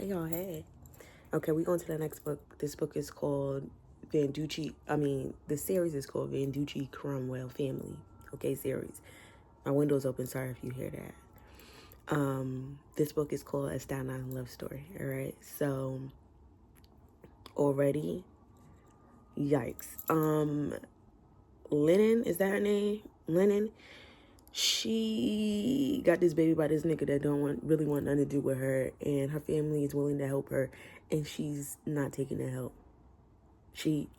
Hey y'all, hey. Okay, we going to the next book. This book is called the series is called Vanducci Cromwell Family. Okay, series. My window's open, sorry if you hear that. This book is called A Staten Island Love Story. Alright, so already, yikes. Lennon, is that her name? Lennon. She got this baby by this nigga that don't really want nothing to do with her, and her family is willing to help her, and she's not taking the help. She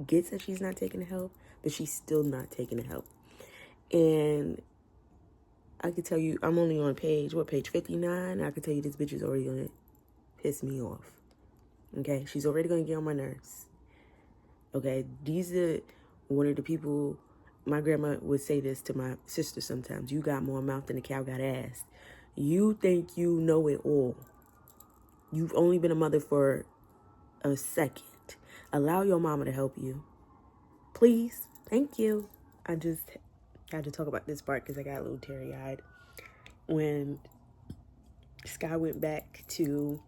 gets that she's not taking the help, but she's still not taking the help. And I could tell you, I'm only on page 59. I could tell you this bitch is already gonna piss me off. Okay, she's already gonna get on my nerves. Okay, these are one of the people. My grandma would say this to my sister sometimes. You got more mouth than a cow got ass. You think you know it all. You've only been a mother for a second. Allow your mama to help you. Please. Thank you. I just had to talk about this part because I got a little teary-eyed. When Sky went back to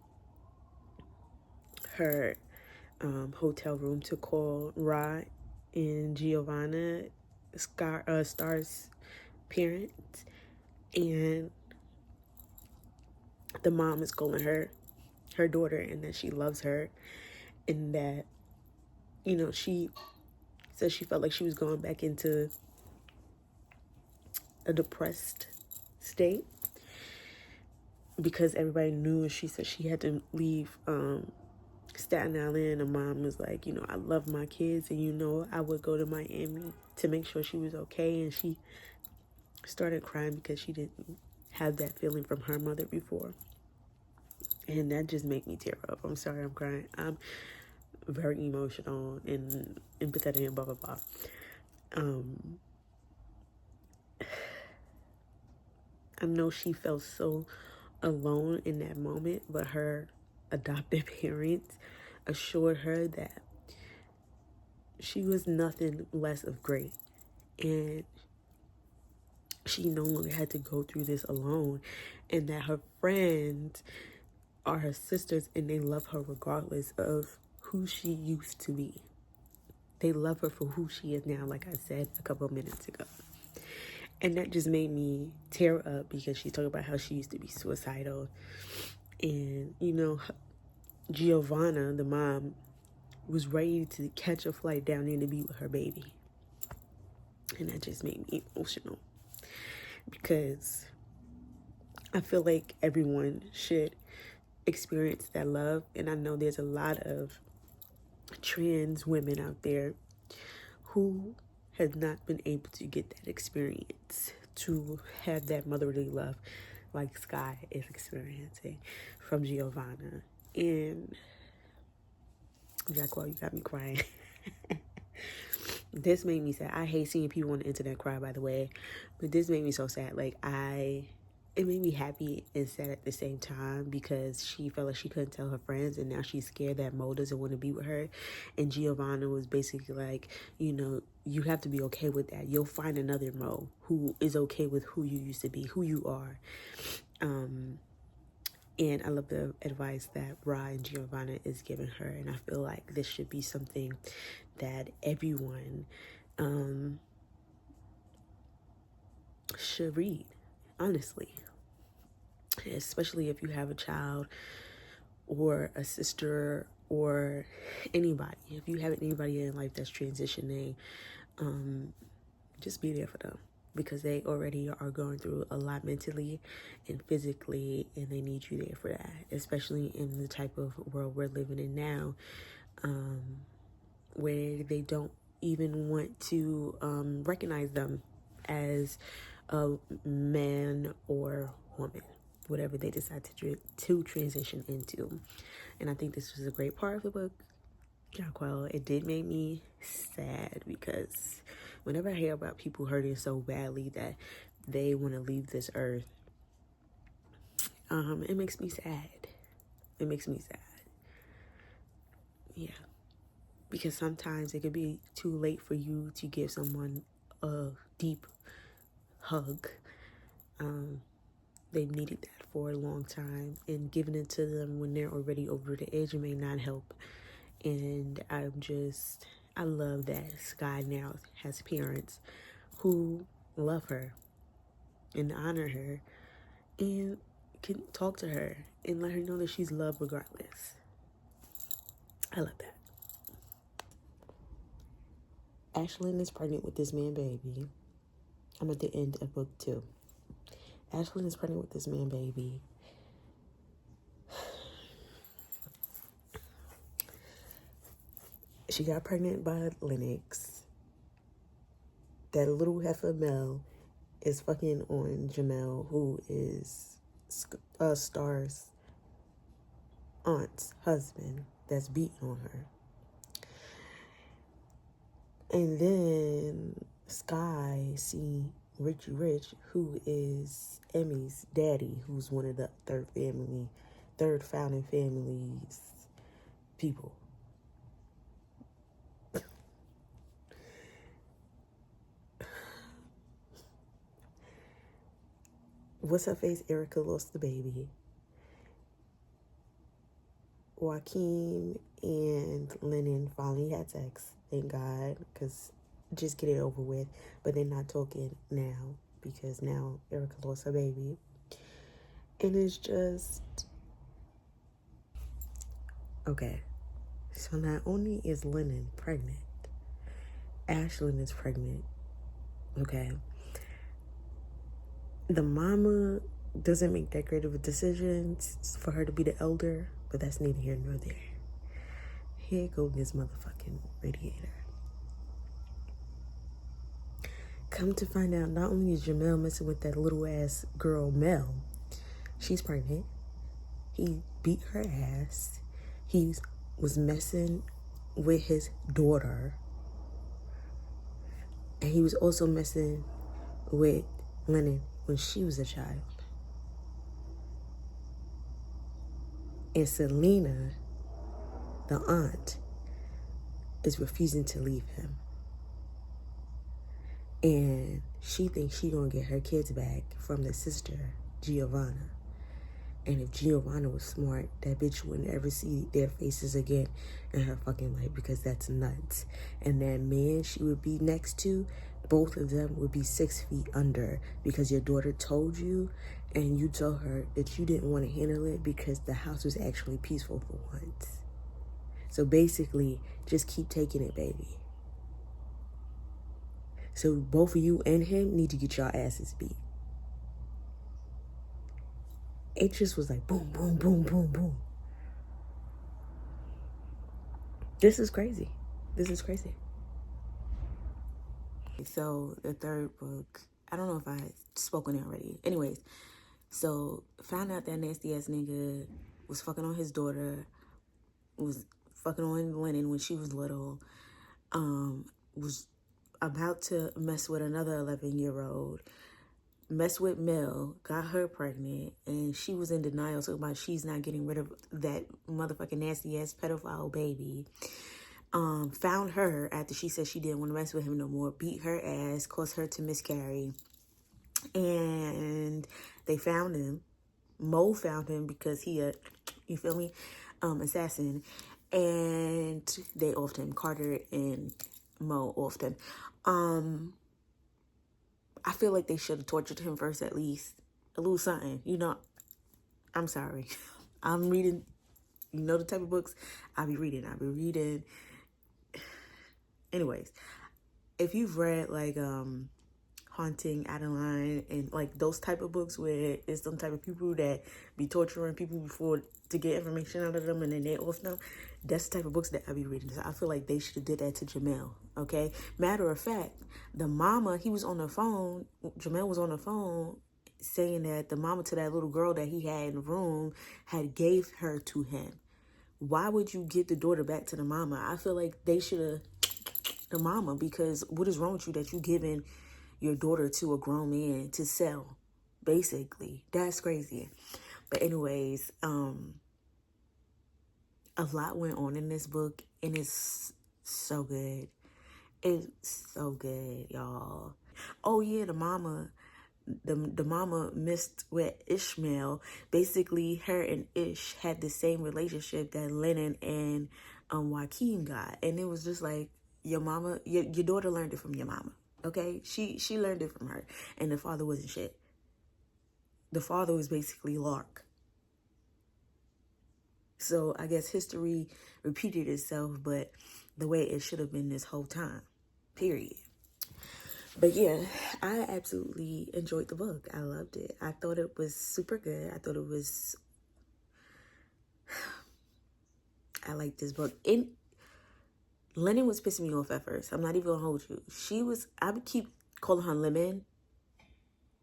her hotel room to call Rod and Giovanna, Star's parents, and the mom is calling her daughter, and that she loves her, and that, you know, she said she felt like she was going back into a depressed state because everybody knew. She said she had to leave Staten Island, and mom was like, you know, I love my kids, and you know, I would go to Miami to make sure she was okay. And she started crying because she didn't have that feeling from her mother before, and that just made me tear up. I'm sorry, I'm crying. I'm very emotional and empathetic and blah blah blah. I know she felt so alone in that moment, but her adoptive parents assured her that she was nothing less of great, and she no longer had to go through this alone, and that her friends are her sisters, and they love her regardless of who she used to be. They love her for who she is now, like I said a couple of minutes ago. And that just made me tear up because she talked about how she used to be suicidal. And, you know, Giovanna, the mom, was ready to catch a flight down there to be with her baby. And that just made me emotional because I feel like everyone should experience that love. And I know there's a lot of trans women out there who have not been able to get that experience, to have that motherly love like Sky is experiencing from Giovanna. And Jahquel, you got me crying. This made me sad. I hate seeing people on the internet cry, by the way, but this made me so sad. Like, it made me happy and sad at the same time because she felt like she couldn't tell her friends, and now she's scared that Mo doesn't want to be with her. And Giovanna was basically like, you know, you have to be okay with that. You'll find another Mo who is okay with who you used to be, who you are. And I love the advice that Ra and Giovanna is giving her, and I feel like this should be something that everyone should read, honestly. Especially if you have a child or a sister or anybody. If you have anybody in life that's transitioning, just be there for them, because they already are going through a lot mentally and physically, and they need you there for that, especially in the type of world we're living in now, where they don't even want to recognize them as a man or woman, whatever they decide to transition into. And I think this was a great part of the book, Jahquel. It did make me sad because whenever I hear about people hurting so badly that they want to leave this earth, it makes me sad. It makes me sad. Yeah. Because sometimes it could be too late for you to give someone a deep hug. they've needed that for a long time, and giving it to them when they're already over the edge may not help. And I love that Sky now has parents who love her and honor her and can talk to her and let her know that she's loved regardless. I love that. Ashlyn is pregnant with this man baby. I'm at the end of book 2. Ashlyn is pregnant with this man baby. She got pregnant by Lennox. That little heifer Mel is fucking on Jamel, who is Star's aunt's husband that's beating on her. And then Sky see Richie Rich, who is Emmy's daddy, who's one of the third founding families people. What's her face? Erica lost the baby. Joaquin and Lennon finally had sex, thank God, because just get it over with. But they're not talking now because now Erica lost her baby. And it's just... Okay. So not only is Lennon pregnant, Ashlyn is pregnant. Okay. The mama doesn't make that great of a decision for her to be the elder, but that's neither here nor there. Here goes this motherfucking radiator. Come to find out, not only is Jamel messing with that little ass girl Mel, she's pregnant. He beat her ass. He was messing with his daughter. And he was also messing with Lennon when she was a child. And Selena, the aunt, is refusing to leave him. And she thinks she gonna get her kids back from the sister, Giovanna. And if Giovanna was smart, that bitch wouldn't ever see their faces again in her fucking life, because that's nuts. And that man she would be next to, both of them would be 6 feet under, because your daughter told you and you told her that you didn't want to handle it because the house was actually peaceful for once. So basically, just keep taking it, baby. So both of you and him need to get your asses beat. It just was like boom, boom, boom, boom, boom. This is crazy. This is crazy. So the third book, I don't know if I spoken it already. Anyways, so found out that nasty ass nigga was fucking on his daughter, was fucking on Lennon when she was little, was about to mess with another 11-year-old, messed with Mel, got her pregnant, and she was in denial, so about she's not getting rid of that motherfucking nasty ass pedophile baby. Found her after she said she didn't want to mess with him no more, beat her ass, caused her to miscarry, and they found him. Mo found him because he you feel me, assassin, and they offed him. Carter and Mo offed him. I feel like they should have tortured him first, at least a little something, you know. I'm sorry. I'm reading, you know, the type of books I be reading. Anyways, if you've read like Haunting Adeline and like those type of books where it's some type of people that be torturing people before to get information out of them and then they off them, that's the type of books that I be reading. So I feel like they should have did that to Jamel. Okay, matter of fact, the mama, he was on the phone, Jamel was on the phone saying that the mama to that little girl that he had in the room had gave her to him. Why would you give the daughter back to the mama? I feel like they should have the mama, because what is wrong with you that you giving your daughter to a grown man to sell? Basically, that's crazy. But anyways, a lot went on in this book, and it's so good. It's so good, y'all. Oh yeah, the mama the mama missed with Ishmael. Basically, her and Ish had the same relationship that Lennon and Joaquin got, and it was just like your mama, your daughter learned it from your mama. Okay, she learned it from her, and the father wasn't shit. The father was basically Lark. So I guess history repeated itself, but the way it should have been this whole time. Period. But yeah, I absolutely enjoyed the book. I loved it. I thought it was super good. I thought it was... I liked this book. Lennon was pissing me off at first. I'm not even gonna hold you. I would keep calling her Lemon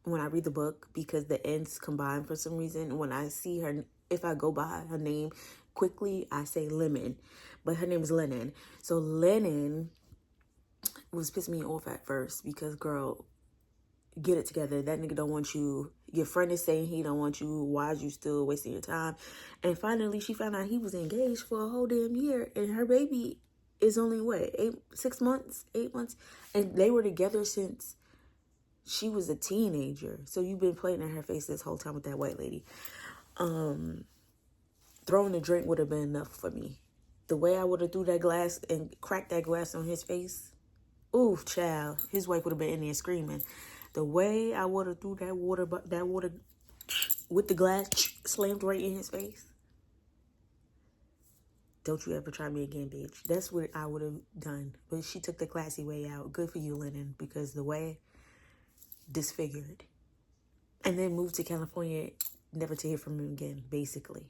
when I read the book because the ends combine for some reason. When I see her, if I go by her name quickly, I say Lemon. But her name is Lennon. So Lennon was pissing me off at first because, girl, get it together. That nigga don't want you. Your friend is saying he don't want you. Why is you still wasting your time? And finally, she found out he was engaged for a whole damn year, and her baby is only what, 8 months, and they were together since she was a teenager. So you've been playing in her face this whole time with that white lady. Throwing a drink would have been enough for me. The way I would have threw that glass and cracked that glass on his face. Ooh, child. His wife would have been in there screaming. The way I would have threw that water with the glass slammed right in his face. Don't you ever try me again, bitch. That's what I would have done. But she took the classy way out. Good for you, Lennon, because the way disfigured. And then moved to California, never to hear from him again, basically.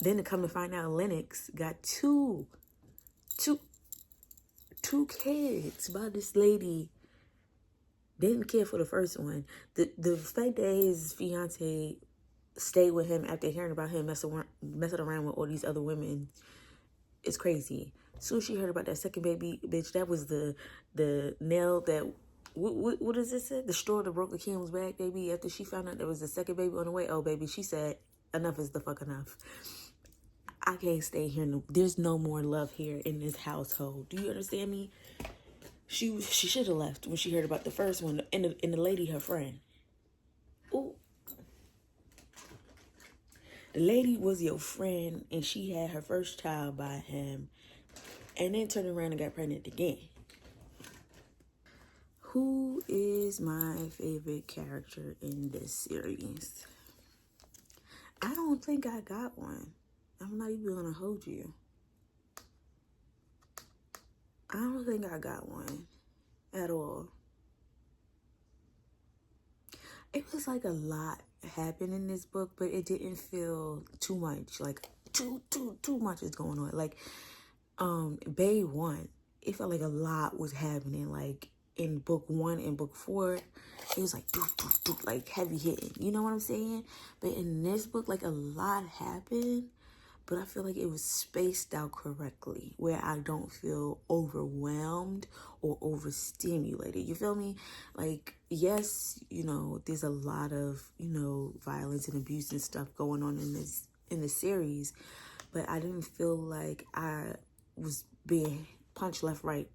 Then to come to find out, Lennox got two kids by this lady. Didn't care for the first one. The fact that his fiance stayed with him after hearing about him messing around with all these other women is crazy. As soon as she heard about that second baby, bitch, that was the nail that... What is this? The straw that broke the camel's back, baby. After she found out there was a second baby on the way, oh, baby, she said, enough is the fuck enough. I can't stay here. There's no more love here in this household. Do you understand me? She should have left when she heard about the first one and the lady, her friend. Ooh. The lady was your friend and she had her first child by him and then turned around and got pregnant again. Who is my favorite character in this series? I don't think I got one. I'm not even gonna hold you. I don't think I got one at all. It was like a lot happened in this book, but it didn't feel too much. Like too much is going on. Like Bay 1, it felt like a lot was happening. Like in book 1 and book 4, it was like like heavy hitting. You know what I'm saying? But in this book, like a lot happened. But I feel like it was spaced out correctly where I don't feel overwhelmed or overstimulated. You feel me? Like, yes, you know, there's a lot of, you know, violence and abuse and stuff going on in this series. But I didn't feel like I was being punched left, right,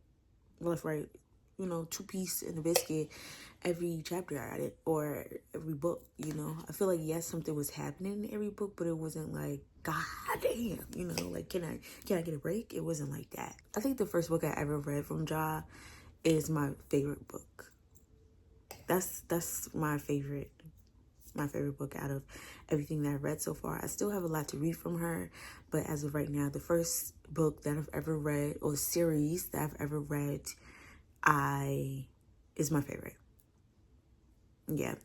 you know, 2-piece in a biscuit every chapter I read or every book, you know. I feel like, yes, something was happening in every book, but it wasn't like, God damn, you know, like, can I get a break? It wasn't like that. I think the first book I ever read from Ja is my favorite book. That's my favorite book out of everything that I've read so far. I still have a lot to read from her, but as of right now, the first book that I've ever read or series that I've ever read is my favorite. Yeah.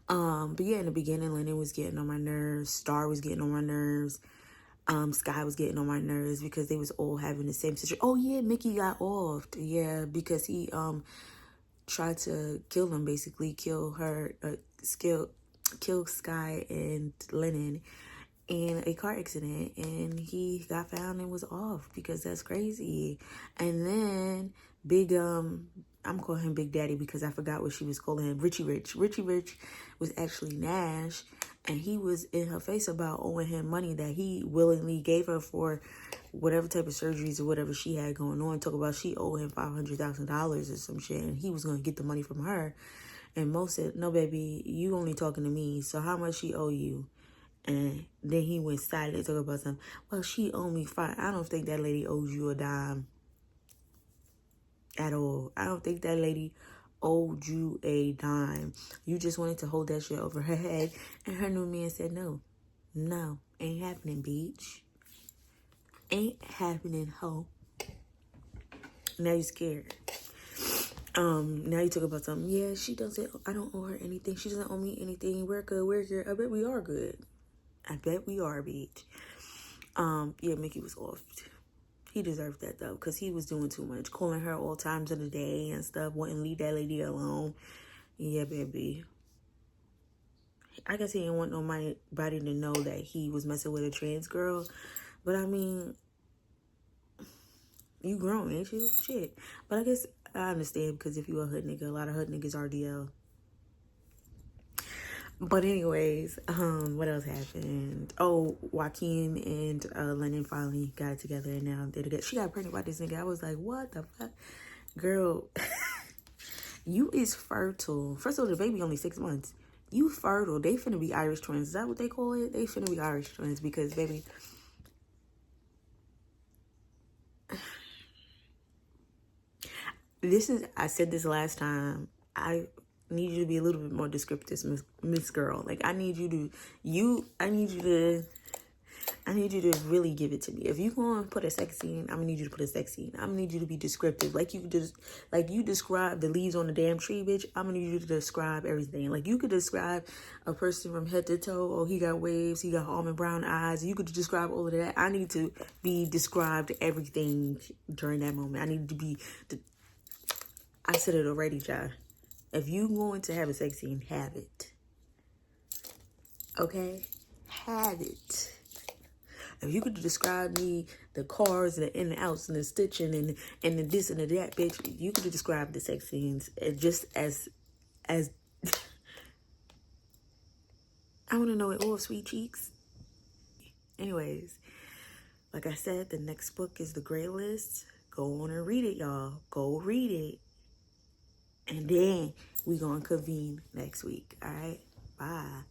But yeah, in the beginning, Lennon was getting on my nerves. Star was getting on my nerves. Sky was getting on my nerves because they was all having the same situation. Oh yeah, Mickey got off. Yeah, because he tried to kill him, basically kill her, kill Sky and Lennon in a car accident, and he got found and was off because that's crazy. And then I'm calling him Big Daddy because I forgot what she was calling him. Richie Rich was actually Nash, and he was in her face about owing him money that he willingly gave her for whatever type of surgeries or whatever she had going on. Talk about she owed him $500,000 or some shit, and he was gonna get the money from her. And Mo said, "No, baby, you only talking to me. So how much she owe you?" And then he went silent and talk about something. Well, she owed me five. I don't think that lady owes you a dime at all. I don't think that lady owed you a dime. You just wanted to hold that shit over her head. And her new man said, no, ain't happening, beach. Ain't happening, ho. Now you scared. Now you talk about something. Yeah, she doesn't, I don't owe her anything. She doesn't owe me anything. We're good. I bet we are good. I bet we are, beach. Yeah, Mickey was off. He deserved that, though, because he was doing too much. Calling her all times of the day and stuff. Wouldn't leave that lady alone. Yeah, baby. I guess he didn't want nobody to know that he was messing with a trans girl. But, I mean, you grown, ain't you? Shit. But I guess I understand, because if you a hood nigga, a lot of hood niggas are DL. But anyways, what else happened? Oh, Joaquin and Lennon finally got together, and now they're together. She got pregnant by this nigga. I was like, what the fuck? Girl, you is fertile. First of all, the baby only 6 months. You fertile. They finna be Irish twins. Is that what they call it? They finna be Irish twins because, baby, I said this last time. I need you to be a little bit more descriptive, Miss Girl. Like, I need you to really give it to me. If you gonna put a sex scene, I'm gonna need you to put a sex scene. I'm gonna need you to be descriptive. Like you describe the leaves on the damn tree, bitch. I'm gonna need you to describe everything. Like, you could describe a person from head to toe. Oh, he got waves, he got almond brown eyes. You could describe all of that. I need to be described everything during that moment. I need to be I said it already, Jah. If you going to have a sex scene, have it. Okay? Have it. If you could describe me, the cars, the in and outs, and the stitching, and the this and the that, bitch, you could describe the sex scenes just as I want to know it all, sweet cheeks. Anyways, like I said, the next book is The Grey List. Go on and read it, y'all. Go read it. And then we gonna convene next week. All right? Bye.